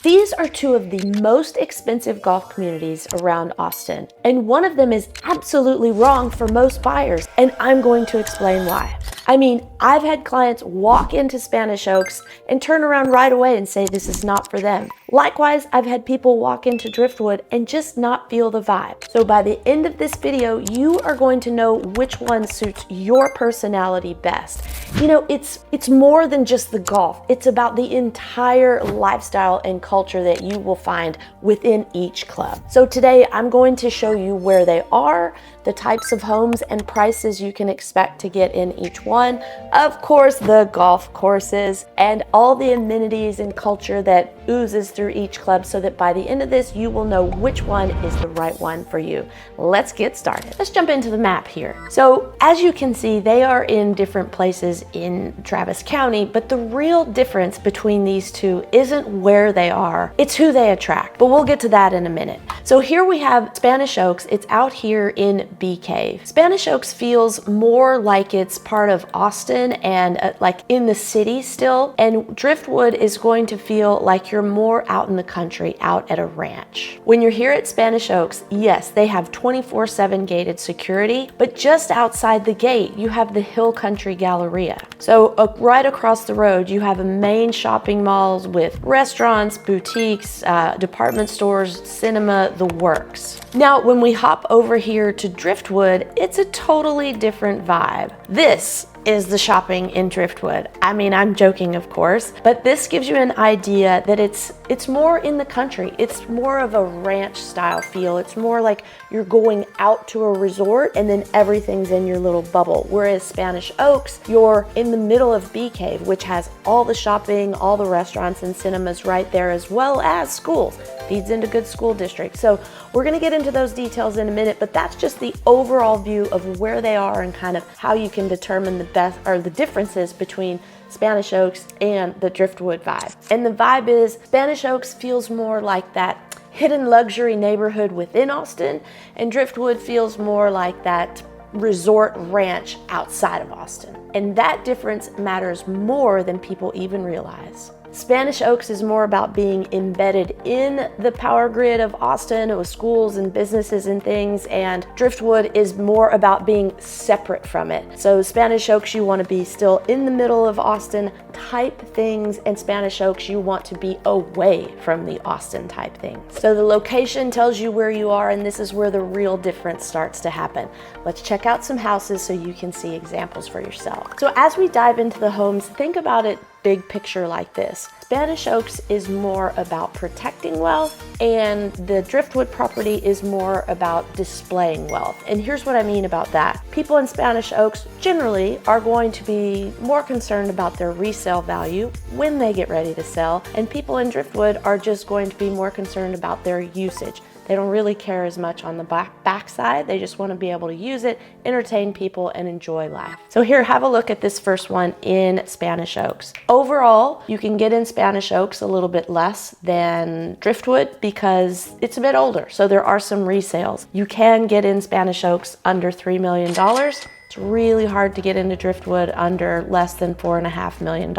These are two of the most expensive golf communities around Austin, and one of them is absolutely wrong for most buyers, and I'm going to explain why. I mean, I've had clients walk into Spanish Oaks and turn around right away and say this is not for them. Likewise, I've had people walk into Driftwood and just not feel the vibe. So by the end of this video, you are going to know which one suits your personality best. You know, it's more than just the golf. It's about the entire lifestyle and culture that you will find within each club. So today I'm going to show you where they are, the types of homes and prices you can expect to get in each one, of course the golf courses, and all the amenities and culture that oozes through each club, so that by the end of this you will know which one is the right one for you. Let's get started. Let's jump into the map here. So as you can see, they are in different places in Travis County, but the real difference between these two isn't where they are, it's who they attract, but we'll get to that in a minute. So here we have Spanish Oaks. It's out here in Bee Cave. Spanish Oaks feels more like it's part of Austin and like in the city still, and Driftwood is going to feel like you're more out in the country, out at a ranch. When you're here at Spanish Oaks, yes, they have 24/7 gated security, but just outside the gate, you have the Hill Country Galleria. So right across the road, you have a main shopping malls with restaurants, boutiques, department stores, cinema, the works. Now, when we hop over here to Driftwood, it's a totally different vibe. This is the shopping in Driftwood. I mean, I'm joking, of course, but this gives you an idea that it's more in the country. It's more of a ranch style feel. It's more like you're going out to a resort and then everything's in your little bubble. Whereas Spanish Oaks, you're in the middle of Bee Cave, which has all the shopping, all the restaurants and cinemas right there, as well as schools. Feeds into good school districts. So we're gonna get into those details in a minute, but that's just the overall view of where they are and kind of how you can determine the best or the differences between Spanish Oaks and the Driftwood vibe. And the vibe is Spanish Oaks feels more like that hidden luxury neighborhood within Austin, and Driftwood feels more like that resort ranch outside of Austin. And that difference matters more than people even realize. Spanish Oaks is more about being embedded in the power grid of Austin with schools and businesses and things, and Driftwood is more about being separate from it. So Spanish Oaks, you want to be still in the middle of Austin type things, and Spanish Oaks, you want to be away from the Austin type things. So the location tells you where you are, and this is where the real difference starts to happen. Let's check out some houses so you can see examples for yourself. So as we dive into the homes, think about it big picture like this. Spanish Oaks is more about protecting wealth, and the Driftwood property is more about displaying wealth. And here's what I mean about that. People in Spanish Oaks generally are going to be more concerned about their resale value when they get ready to sell, and people in Driftwood are just going to be more concerned about their usage. They don't really care as much on the backside. They just want to be able to use it, entertain people, and enjoy life. So here, have a look at this first one in Spanish Oaks. Overall, you can get in Spanish Oaks a little bit less than Driftwood because it's a bit older. So there are some resales. You can get in Spanish Oaks under $3 million. It's really hard to get into Driftwood under less than $4.5 million.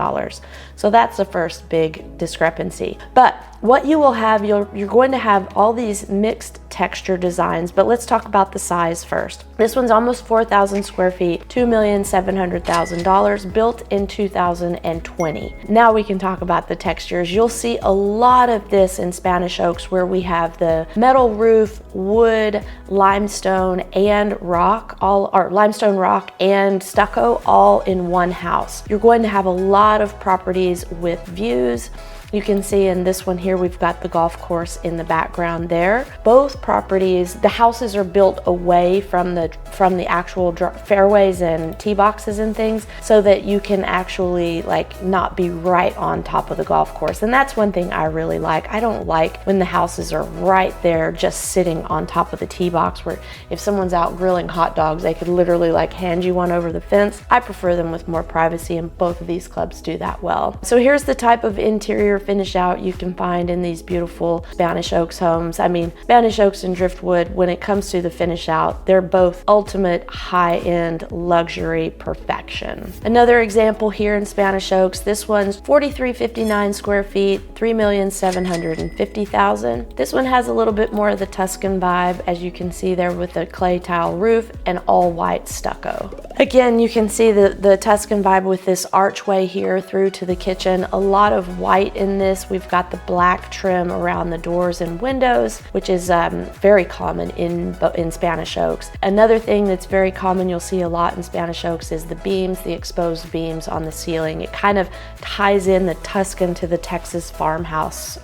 So that's the first big discrepancy. But what you will have, you're going to have all these mixed texture designs, but let's talk about the size first. This one's almost 4,000 square feet, $2,700,000, built in 2020. Now we can talk about the textures. You'll see a lot of this in Spanish Oaks, where we have the metal roof, wood, limestone, and rock, limestone rock and stucco all in one house. You're going to have a lot of properties with views. You can see in this one here, we've got the golf course in the background there. Both properties, the houses are built away from the actual fairways and tee boxes and things, so that you can actually like not be right on top of the golf course. And that's one thing I really like. I don't like when the houses are right there just sitting on top of the tee box, where if someone's out grilling hot dogs, they could literally like hand you one over the fence. I prefer them with more privacy, and both of these clubs do that well. So here's the type of interior finish out you can find in these beautiful Spanish Oaks homes. I mean, Spanish Oaks and Driftwood, when it comes to the finish out, they're both ultimate high-end luxury perfection. Another example here in Spanish Oaks, this one's 4,359 square feet, $3,750,000. This one has a little bit more of the Tuscan vibe, as you can see there with the clay tile roof and all white stucco. Again, you can see the Tuscan vibe with this archway here through to the kitchen. A lot of white in this. We've got the black trim around the doors and windows, which is very common in Spanish Oaks. Another thing that's very common, you'll see a lot in Spanish Oaks, is the beams, the exposed beams on the ceiling. It kind of ties in the Tuscan to the Texas farmhouse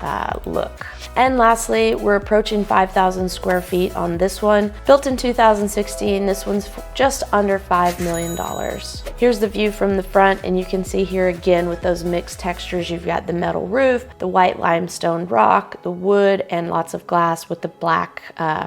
look. And lastly, we're approaching 5,000 square feet on this one. Built in 2016, this one's just under $5 million. Here's the view from the front, and you can see here again with those mixed textures, you've got the metal roof, the white limestone rock, the wood, and lots of glass with the black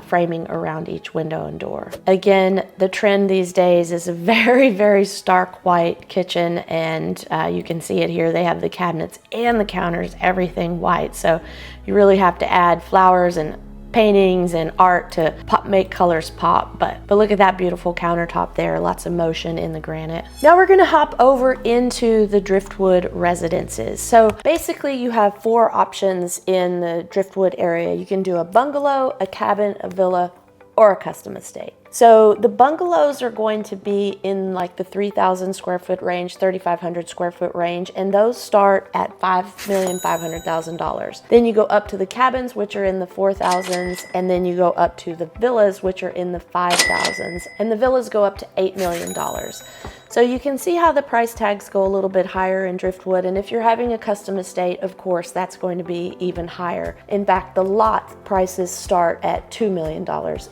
framing around each window and door. Again, the trend these days is a very, very stark white kitchen, and you can see it here. They have the cabinets and the counters, everything white. So you really have to add flowers and paintings and art to make colors pop, but look at that beautiful countertop there, lots of motion in the granite. Now we're gonna hop over into the Driftwood residences. So basically you have 4 options in the Driftwood area. You can do a bungalow, a cabin, a villa, or a custom estate. So the bungalows are going to be in like the 3,000 square foot range, 3,500 square foot range, and those start at $5,500,000. Then you go up to the cabins, which are in the 4,000s, and then you go up to the villas, which are in the 5,000s, and the villas go up to $8 million. So you can see how the price tags go a little bit higher in Driftwood, and if you're having a custom estate, of course, that's going to be even higher. In fact, the lot prices start at $2 million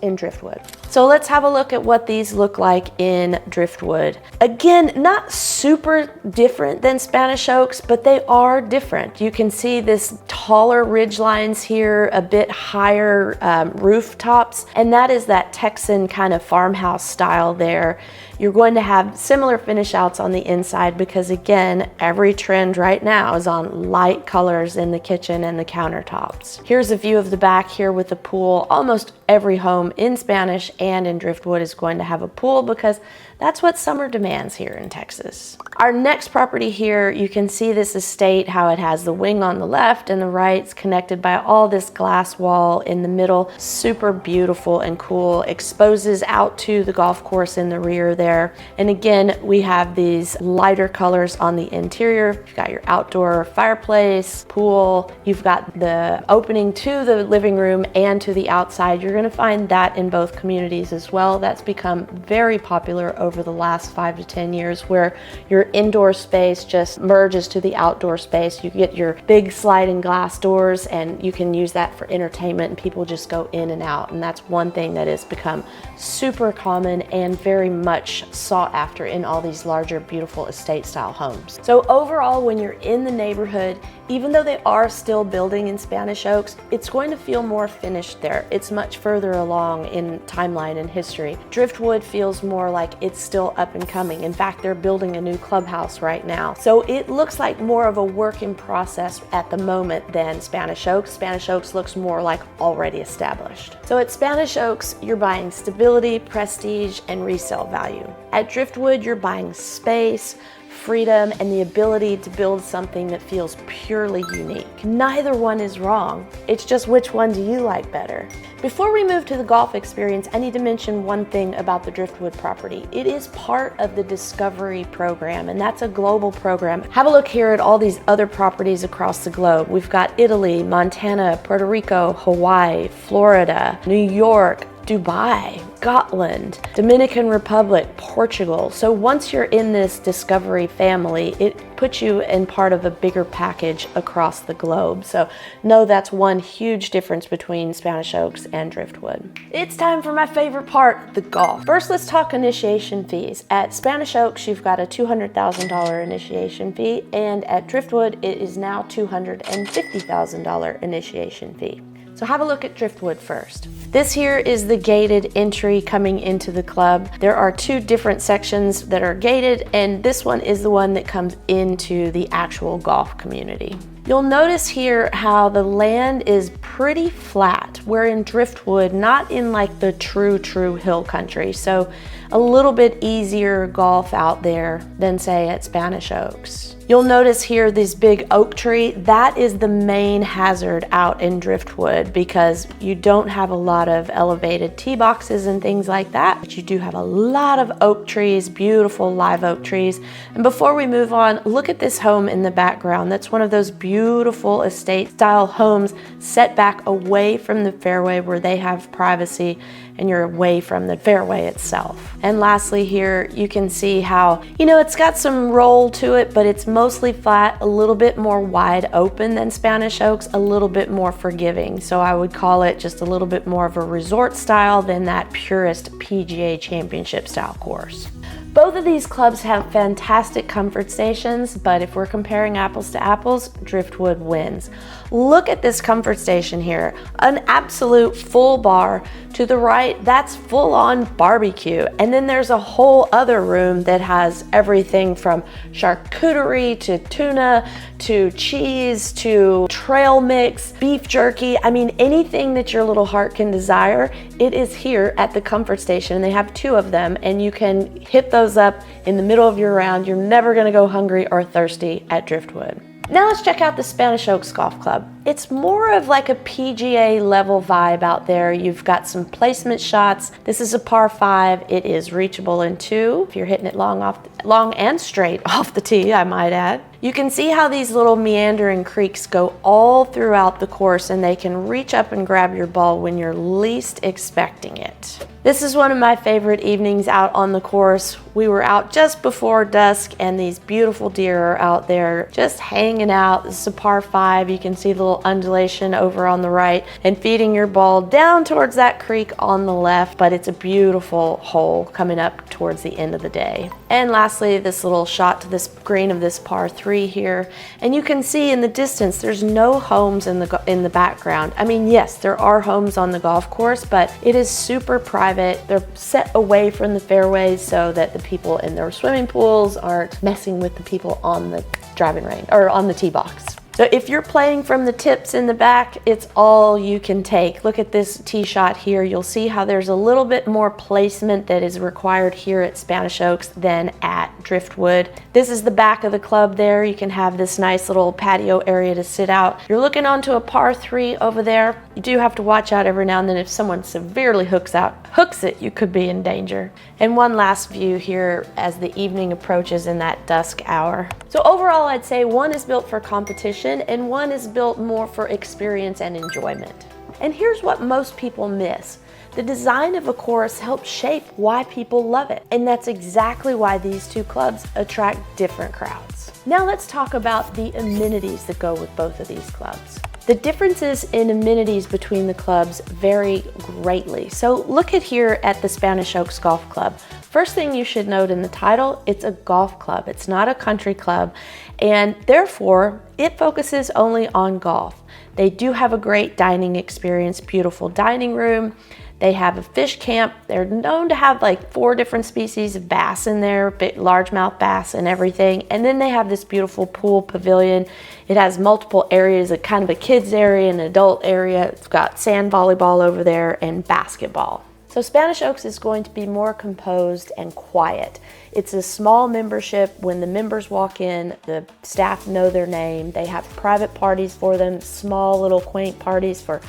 in Driftwood. So let's have a look at what these look like in Driftwood. Again, not super different than Spanish Oaks, but they are different. You can see this taller ridge lines here, a bit higher rooftops, and that is that Texan kind of farmhouse style there. You're going to have similar finish outs on the inside because, again, every trend right now is on light colors in the kitchen and the countertops. Here's a view of the back here with the pool. Almost every home in Spanish and in Driftwood is going to have a pool because that's what summer demands here in Texas. Our next property here, you can see this estate, how it has the wing on the left and the right. It's connected by all this glass wall in the middle. Super beautiful and cool. Exposes out to the golf course in the rear there. And again, we have these lighter colors on the interior. You've got your outdoor fireplace, pool. You've got the opening to the living room and to the outside. You're going to find that in both communities as well. That's become very popular over the last 5 to 10 years, where your indoor space just merges to the outdoor space. You get your big sliding glass doors and you can use that for entertainment, and people just go in and out. And that's one thing that has become super common and very much sought after in all these larger, beautiful estate style homes. So overall, when you're in the neighborhood, even though they are still building in Spanish Oaks, it's going to feel more finished there. It's much further along in timeline and history. Driftwood feels more like it's still up and coming. In fact, they're building a new clubhouse right now. So it looks like more of a work in process at the moment than Spanish Oaks. Spanish Oaks looks more like already established. So at Spanish Oaks, you're buying stability, prestige, and resale value. At Driftwood, you're buying space, freedom, and the ability to build something that feels purely unique. Neither one is wrong. It's just which one do you like better? Before we move to the golf experience, I need to mention one thing about the Driftwood property. It is part of the Discovery program, and that's a global program. Have a look here at all these other properties across the globe. We've got Italy, Montana, Puerto Rico, Hawaii, Florida, New York, Dubai, Scotland, Dominican Republic, Portugal. So once you're in this Discovery family, it puts you in part of a bigger package across the globe. So know that's one huge difference between Spanish Oaks and Driftwood. It's time for my favorite part, the golf. First, let's talk initiation fees. At Spanish Oaks, you've got a $200,000 initiation fee, and at Driftwood, it is now $250,000 initiation fee. So have a look at Driftwood first. This here is the gated entry coming into the club. There are 2 different sections that are gated, and this one is the one that comes into the actual golf community. You'll notice here how the land is pretty flat. We're in Driftwood, not in like the true hill country. So a little bit easier golf out there than say at Spanish Oaks. You'll notice here this big oak tree. That is the main hazard out in Driftwood because you don't have a lot of elevated tee boxes and things like that, but you do have a lot of oak trees, beautiful live oak trees. And before we move on, look at this home in the background. That's one of those beautiful estate style homes set back away from the fairway where they have privacy and you're away from the fairway itself. And lastly here, you can see how, it's got some roll to it, but it's mostly flat, a little bit more wide open than Spanish Oaks, a little bit more forgiving. So I would call it just a little bit more of a resort style than that purest PGA Championship style course. Both of these clubs have fantastic comfort stations, but if we're comparing apples to apples, Driftwood wins. Look at this comfort station here, an absolute full bar. To the right, that's full on barbecue. And then there's a whole other room that has everything from charcuterie to tuna to cheese to trail mix, beef jerky. I mean, anything that your little heart can desire, it is here at the comfort station. And they have two of them, and you can hit those up in the middle of your round. You're never gonna go hungry or thirsty at Driftwood. Now let's check out the Spanish Oaks Golf Club. It's more of like a PGA level vibe out there. You've got some placement shots. This is a par 5. It is reachable in 2 if you're hitting it long and straight off the tee, I might add. You can see how these little meandering creeks go all throughout the course, and they can reach up and grab your ball when you're least expecting it. This is one of my favorite evenings out on the course. We were out just before dusk, and these beautiful deer are out there just hanging out. This is a par 5. You can see the little undulation over on the right and feeding your ball down towards that creek on the left, but it's a beautiful hole coming up towards the end of the day. And lastly, this little shot to this green of this par 3 here, and you can see in the distance there's no homes in the background. I mean, yes, there are homes on the golf course, but it is super private. They're set away from the fairways so that the people in their swimming pools aren't messing with the people on the driving range or on the tee box. So if you're playing from the tips in the back, it's all you can take. Look at this tee shot here. You'll see how there's a little bit more placement that is required here at Spanish Oaks than at Driftwood. This is the back of the club there. You can have this nice little patio area to sit out. You're looking onto a par 3 over there. You do have to watch out every now and then. If someone severely hooks it, you could be in danger. And one last view here as the evening approaches in that dusk hour. So overall, I'd say one is built for competition and one is built more for experience and enjoyment. And here's what most people miss. The design of a course helps shape why people love it. And that's exactly why these two clubs attract different crowds. Now let's talk about the amenities that go with both of these clubs. The differences in amenities between the clubs vary greatly. So look at here at the Spanish Oaks Golf Club. First thing you should note in the title, it's a golf club. It's not a country club, and therefore it focuses only on golf. They do have a great dining experience, beautiful dining room. They have a fish camp. They're known to have like 4 different species of bass in there, largemouth bass and everything. And then they have this beautiful pool pavilion. It has multiple areas, a kind of a kids area, an adult area. It's got sand volleyball over there and basketball. So Spanish Oaks is going to be more composed and quiet. It's a small membership. When the members walk in, the staff know their name. They have private parties for them, small little quaint parties for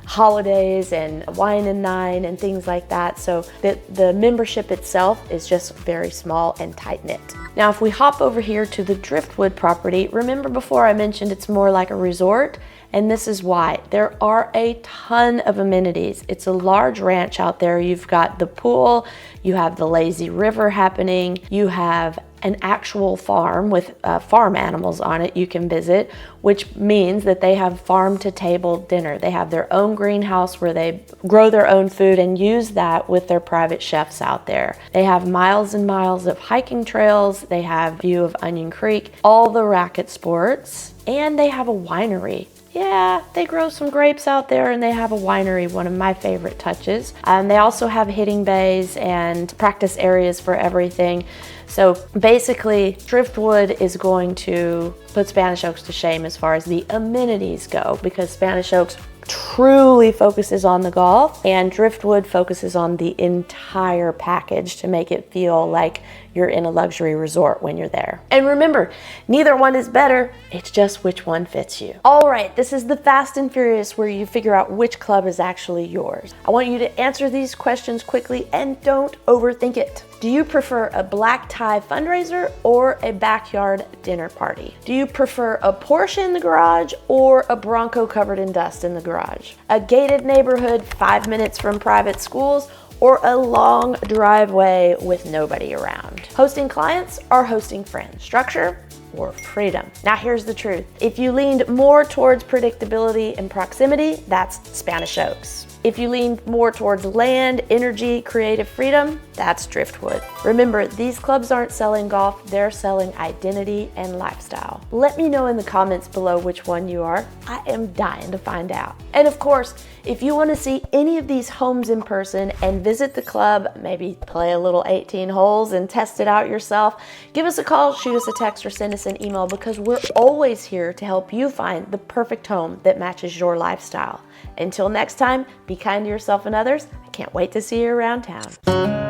holidays and wine and dine and things like that. So the membership itself is just very small and tight-knit. Now, if we hop over here to the Driftwood property, remember before I mentioned it's more like a resort? And this is why. There are a ton of amenities. It's a large ranch out there. You've got the pool, you have the lazy river happening, you have an actual farm with farm animals on it you can visit, which means that they have farm to table dinner. They have their own greenhouse where they grow their own food and use that with their private chefs out there. They have miles and miles of hiking trails. They have view of Onion Creek, all the racket sports, and they have a winery. Yeah, they grow some grapes out there and they have a winery, one of my favorite touches. They also have hitting bays and practice areas for everything. So basically, Driftwood is going to put Spanish Oaks to shame as far as the amenities go, because Spanish Oaks truly focuses on the golf and Driftwood focuses on the entire package to make it feel like you're in a luxury resort when you're there. And remember, neither one is better, it's just which one fits you. All right, this is the Fast and Furious where you figure out which club is actually yours. I want you to answer these questions quickly and don't overthink it. Do you prefer a black tie fundraiser or a backyard dinner party? Do you prefer a Porsche in the garage or a Bronco covered in dust in the garage? A gated neighborhood 5 minutes from private schools or a long driveway with nobody around? Hosting clients or hosting friends? Structure or freedom? Now here's the truth. If you leaned more towards predictability and proximity, that's Spanish Oaks. If you lean more towards land, energy, creative freedom, that's Driftwood. Remember, these clubs aren't selling golf, they're selling identity and lifestyle. Let me know in the comments below which one you are. I am dying to find out. And of course, if you want to see any of these homes in person and visit the club, maybe play a little 18 holes and test it out yourself, give us a call, shoot us a text, or send us an email, because we're always here to help you find the perfect home that matches your lifestyle. Until next time, be kind to yourself and others. I can't wait to see you around town.